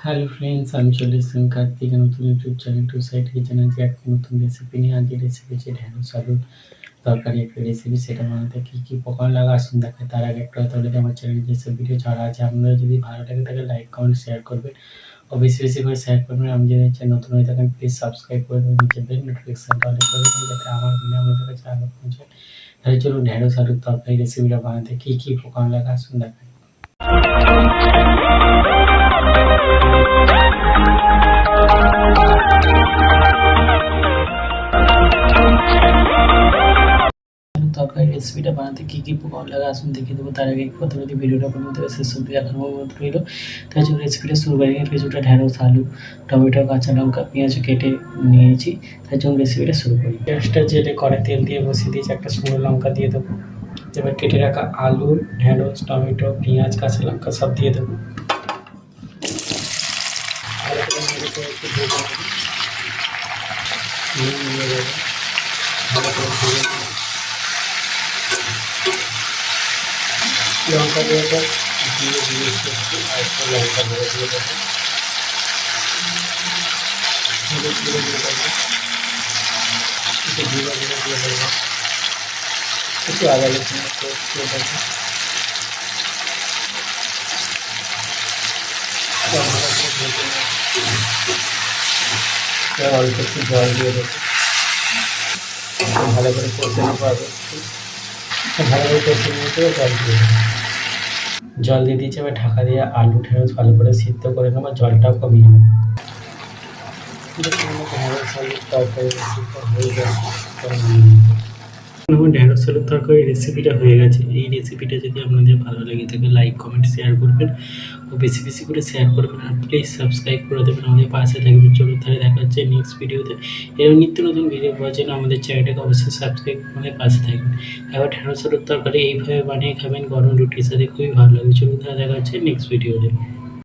Hello friends, আমি চলে এসেছি কার্তিক নতুন YouTube channel to side kitchen. আজকে একটা নতুন রেসিপি নিয়ে আজকে রেসিপি হচ্ছে ঢেঁড়স আলুর তরকারি একটা রেসিপি। সেটা বানাতে কী কী উপকরণ লাগে আসুন দেখায়। তার আগে একটা কথা বলে দিই, আমার চ্যানেলে যেসব ভিডিও ছাড়া আছে আপনারা যদি ভালো লাগে তাহলে লাইক কমেন্ট শেয়ার করবেন ও বেশি বেশি করে শেয়ার করবেন। আমি যদি চ্যানেল নতুন হয়ে থাকেন প্লিজ সাবস্ক্রাইব করে দেবেন, নিচে বেল নোটিফিকেশনটা অন করে দেবেন যাতে আমার ভিডিও আপনাদের কাছে আগে পৌঁছায়। তাহলে চলুন ঢেঁড়স আলুর তরকারি রেসিপিটা বানাতে কী কী উপকরণ লাগে আসুন দেখায়। তরকারি রেসিপিটা বানাতে কী কী উপকরণ লাগে আসুন দেখিয়ে দেবো। তার আগে প্রথমে যদি ভিডিওটা কোনো মতো শেষ অবধি দেখার অনুরোধ রইল। তাই জন্য রেসিপিটা শুরু করে কিছুটা ঢেঁড়স, আলু, টমেটো, কাঁচা লঙ্কা, পেঁয়াজ কেটে নিয়েছি। তাই জন্য রেসিপিটা শুরু করি। গ্যাসটা জেলে কড়াই তেল দিয়ে বসিয়ে দিয়েছি, একটা শুকনো লঙ্কা দিয়ে দেবো। এবার কেটে রাখা আলু, ঢেঁড়স, টমেটো, পেঁয়াজ, কাঁচা লঙ্কা সব দিয়ে দেবো। ভালো করে নেড়ে চেড়ে একটু ভেজে নেবো। নুন দিয়ে দেবো, ভালো করে ভেজে নেবো। লঙ্কা দেওয়ার পর ধীরে ধীরে একটু আরেকটা লঙ্কা গুঁড়ো দিয়ে দেবো, হলুদ গুঁড়ো দিয়ে দেবো, একটু জিরা গুঁড়ো দিয়ে দেবো, একটু আদা রসুন পেস্ট দিয়ে দেবো, ভালো করে ভেজে নেবো। অল্প একটু জল দিয়ে দেবো, ভালো করে কষে নেবো। আগে ভালো করে কষে নিতে জল দিয়ে দেবো। জল দিয়ে দিয়েছি, এবার ঢাকা দিয়ে আলু ঢেঁড়স ভালো করে সিদ্ধ করে নেবো, জলটাও কমিয়ে নেবো। ঢেঁড়স আলুর তরকারি রেসিপিটা হয়ে গেছে। আমার ঢেঁড়স আলুর তরকারি রেসিপিটা হয়ে গেছে। এই রেসিপিটা যদি আপনাদের ভালো লেগে থাকে লাইক কমেন্ট শেয়ার করবেন ও বেশি বেশি করে শেয়ার করবেন, আর প্লিজ সাবস্ক্রাইব করে দেবেন, আমাদের পাশে থাকবেন। চলুন তাহলে দেখা হচ্ছে নেক্সট ভিডিওতে। এরকম নিত্য নতুন ভিডিও পাওয়ার জন্য আমাদের চ্যানেলটাকে অবশ্যই সাবস্ক্রাইব করে আমাদের পাশে থাকবেন। এবার ঢেঁড়স আলুর তরকারি এইভাবে বানিয়ে খাবেন গরম রুটির সাথে, খুবই ভালো লাগবে। চলুন তাহলে দেখা হচ্ছে নেক্সট ভিডিওতে।